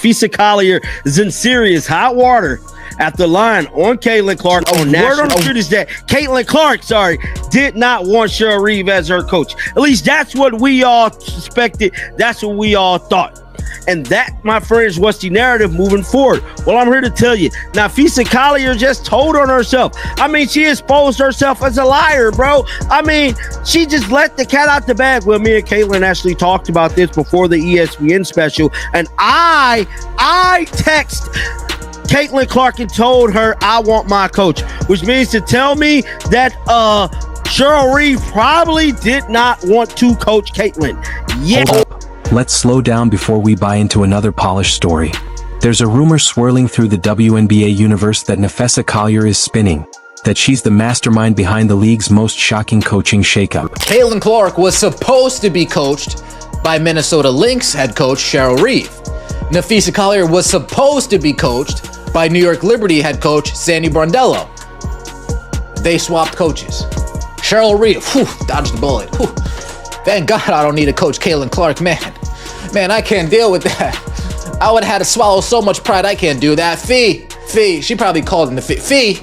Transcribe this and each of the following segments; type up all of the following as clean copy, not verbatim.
Naphessa Collier is in serious hot water after lying on Caitlin Clark on national. Word on the street is that Caitlin Clark, did not want Cheryl Reeve as her coach. At least that's what we all suspected. That's what we all thought. And that, my friends, was the narrative moving forward. Well, I'm here to tell you, Naphessa Collier just told on herself. I mean, she exposed herself as a liar, bro. I mean, she just let the cat out the bag. Well, me and Caitlin actually talked about this before the ESPN special, and I text Caitlin Clark and told her I want my coach, which means to tell me that Cheryl Reeve probably did not want to coach Caitlin. Yeah. Hold up. Let's slow down before we buy into another polished story. There's a rumor swirling through the WNBA universe that Naphessa Collier is spinning, that she's the mastermind behind the league's most shocking coaching shakeup. Caitlin Clark was supposed to be coached by Minnesota Lynx head coach Cheryl Reeve. Naphessa Collier was supposed to be coached by New York Liberty head coach Sandy Brondello. They swapped coaches. Cheryl Reeve, dodged the bullet. Thank God I don't need to coach Caitlin Clark, man. Man, I can't deal with that. I would have had to swallow so much pride, I can't do that. Fee, she probably called him the Fee,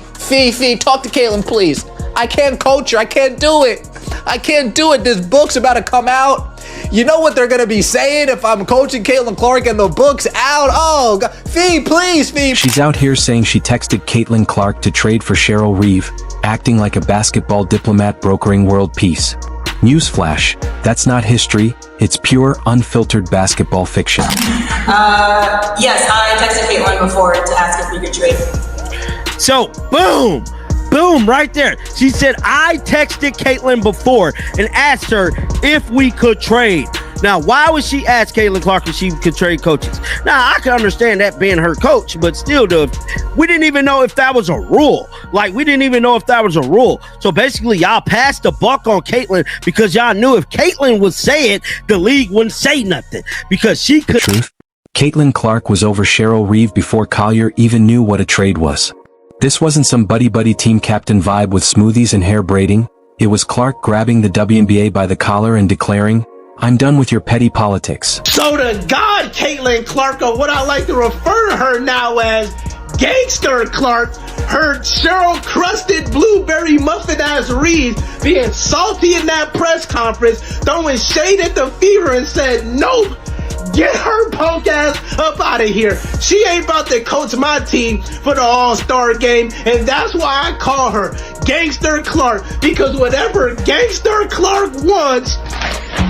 talk to Caitlin, please. I can't coach her, I can't do it. This book's about to come out. You know what they're gonna be saying if I'm coaching Caitlin Clark and the book's out? Oh, God. Fee, please, Fee. She's out here saying she texted Caitlin Clark to trade for Cheryl Reeve, acting like a basketball diplomat brokering world peace. Newsflash, that's not history, it's pure, unfiltered basketball fiction. Yes, I texted Caitlin before to ask if we could trade. So, boom, right there. She said, I texted Caitlin before and asked her if we could trade. Now, why would she ask Caitlin Clark if she could trade coaches? Now, I can understand that being her coach, but still, we didn't even know if that was a rule. So basically, y'all passed the buck on Caitlin because y'all knew if Caitlin would say it, the league wouldn't say nothing because she could. Truth? Caitlin Clark was over Cheryl Reeve before Collier even knew what a trade was. This wasn't some buddy-buddy team captain vibe with smoothies and hair braiding. It was Clark grabbing the WNBA by the collar and declaring, I'm done with your petty politics. So to God, Caitlin Clark, or what I like to refer to her now as Gangster Clark, her Cheryl crusted blueberry muffin ass Reeve being salty in that press conference, throwing shade at the Fever and said, nope, get her punk ass up out of here. She ain't about to coach my team for the All-Star game, and that's why I call her Gangster Clark, because whatever Gangster Clark wants,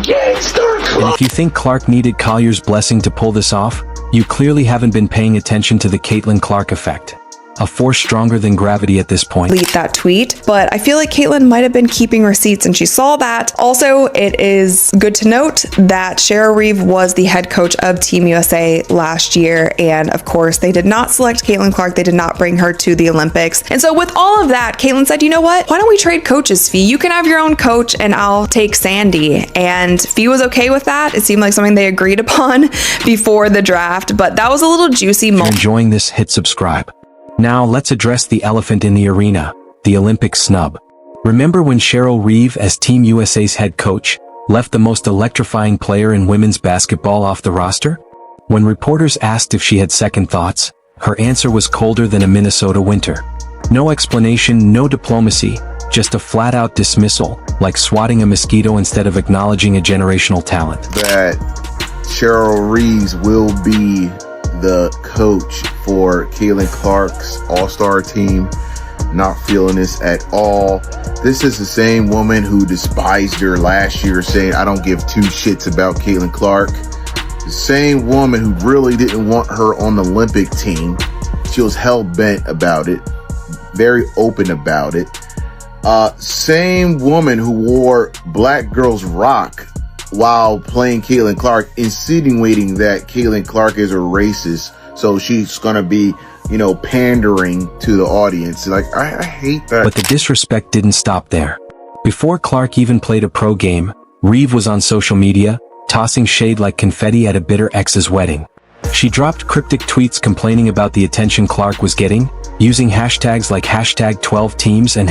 Gangster Clark. And if you think Clark needed Collier's blessing to pull this off, you clearly haven't been paying attention to the Caitlin Clark effect. A force stronger than gravity at this point. Delete that tweet, but I feel like Caitlin might have been keeping receipts and she saw that. Also, it is good to note that Cheryl Reeve was the head coach of Team USA last year, and of course, they did not select Caitlin Clark. They did not bring her to the Olympics. And so with all of that, Caitlin said, you know what? Why don't we trade coaches, Fee? You can have your own coach and I'll take Sandy. And Fee was okay with that. It seemed like something they agreed upon before the draft, but that was a little juicy moment. If you're enjoying this, hit subscribe. Now, let's address the elephant in the arena, the Olympic snub. Remember when Cheryl Reeve, as Team USA's head coach, left the most electrifying player in women's basketball off the roster? When reporters asked if she had second thoughts, her answer was colder than a Minnesota winter. No explanation, no diplomacy, just a flat-out dismissal, like swatting a mosquito instead of acknowledging a generational talent. That Cheryl Reeve will be the coach for Caitlin Clark's All-Star team. Not feeling this at all. This is the same woman who despised her last year, saying, I don't give two shits about Caitlin Clark. The same woman who really didn't want her on the Olympic team. She was hell-bent about it. Very open about it. Same woman who wore Black Girls Rock while playing Caitlin Clark, insinuating that Caitlin Clark is a racist, so she's gonna be, pandering to the audience. Like, I hate that. But the disrespect didn't stop there. Before Clark even played a pro game, Reeve was on social media, tossing shade like confetti at a bitter ex's wedding. She dropped cryptic tweets complaining about the attention Clark was getting, using hashtags like #12teams and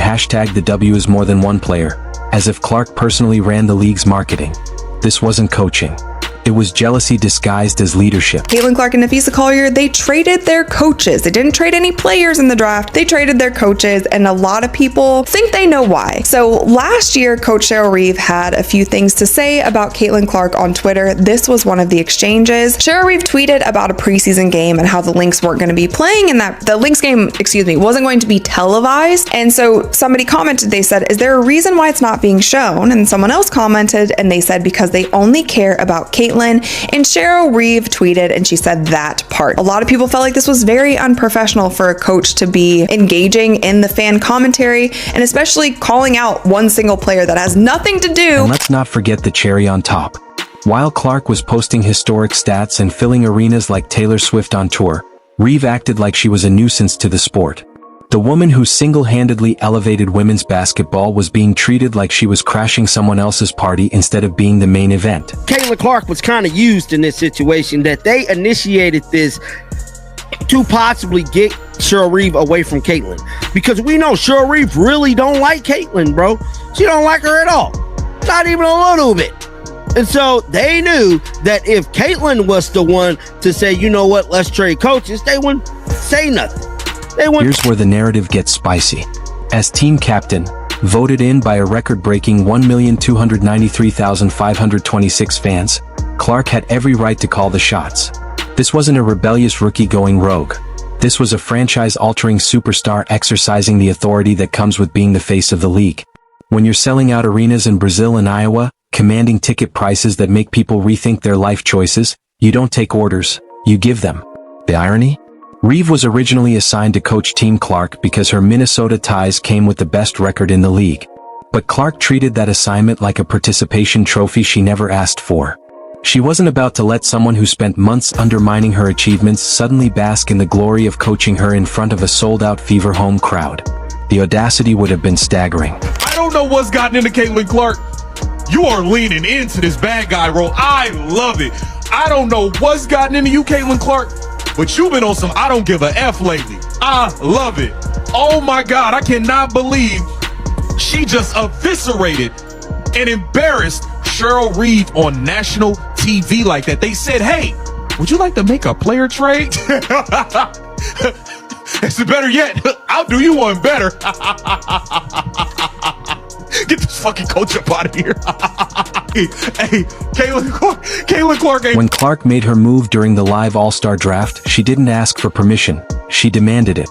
#the W is more than one player, as if Clark personally ran the league's marketing. This wasn't coaching. It was jealousy disguised as leadership. Caitlin Clark and Naphessa Collier, they traded their coaches. They didn't trade any players in the draft. They traded their coaches, and a lot of people think they know why. So last year, Coach Cheryl Reeve had a few things to say about Caitlin Clark on Twitter. This was one of the exchanges. Cheryl Reeve tweeted about a preseason game and how the Lynx weren't going to be playing, and that the Lynx game, wasn't going to be televised. And so somebody commented, they said, is there a reason why it's not being shown? And someone else commented, and they said, because they only care about Caitlin. And Cheryl Reeve tweeted, and she said that part. A lot of people felt like this was very unprofessional for a coach to be engaging in the fan commentary, and especially calling out one single player that has nothing to do. And let's not forget the cherry on top. While Clark was posting historic stats and filling arenas like Taylor Swift on tour, Reeve acted like she was a nuisance to the sport. The woman who single-handedly elevated women's basketball was being treated like she was crashing someone else's party instead of being the main event. Caitlin Clark was kind of used in this situation, that they initiated this to possibly get Cheryl Reeve away from Caitlin. Because we know Cheryl Reeve really don't like Caitlin, bro. She don't like her at all. Not even a little bit. And so they knew that if Caitlin was the one to say, you know what, let's trade coaches, they wouldn't say nothing. Here's where the narrative gets spicy. As team captain, voted in by a record-breaking 1,293,526 fans, Clark had every right to call the shots. This wasn't a rebellious rookie going rogue. This was a franchise-altering superstar exercising the authority that comes with being the face of the league. When you're selling out arenas in Brazil and Iowa, commanding ticket prices that make people rethink their life choices, you don't take orders, you give them. The irony? Reeve was originally assigned to coach Team Clark because her Minnesota ties came with the best record in the league. But Clark treated that assignment like a participation trophy she never asked for. She wasn't about to let someone who spent months undermining her achievements suddenly bask in the glory of coaching her in front of a sold-out Fever home crowd. The audacity would have been staggering. I don't know what's gotten into Caitlin Clark. You are leaning into this bad guy role. I love it. I don't know what's gotten into you, Caitlin Clark, but you've been on some I don't give a F lately. I love it. Oh my God, I cannot believe she just eviscerated and embarrassed Cheryl Reeve on national TV like that. They said, hey, would you like to make a player trade? It's better yet, I'll do you one better. Get this fucking coach up out of here. Hey, Caitlin Clark. When Clark made her move during the live All-Star draft, she didn't ask for permission. She demanded it.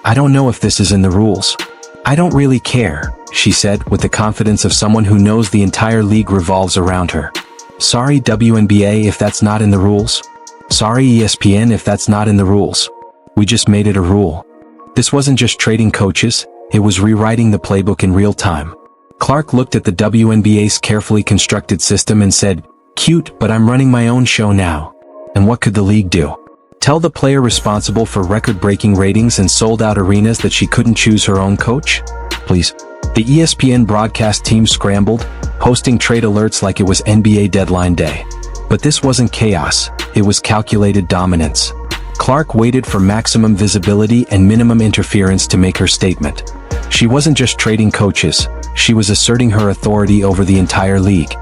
I don't know if this is in the rules. I don't really care, she said with the confidence of someone who knows the entire league revolves around her. Sorry WNBA if that's not in the rules. Sorry ESPN if that's not in the rules. We just made it a rule. This wasn't just trading coaches, it was rewriting the playbook in real time. Clark looked at the WNBA's carefully constructed system and said, cute, but I'm running my own show now. And what could the league do? Tell the player responsible for record-breaking ratings and sold-out arenas that she couldn't choose her own coach? Please. The ESPN broadcast team scrambled, posting trade alerts like it was NBA deadline day. But this wasn't chaos, it was calculated dominance. Clark waited for maximum visibility and minimum interference to make her statement. She wasn't just trading coaches, she was asserting her authority over the entire league.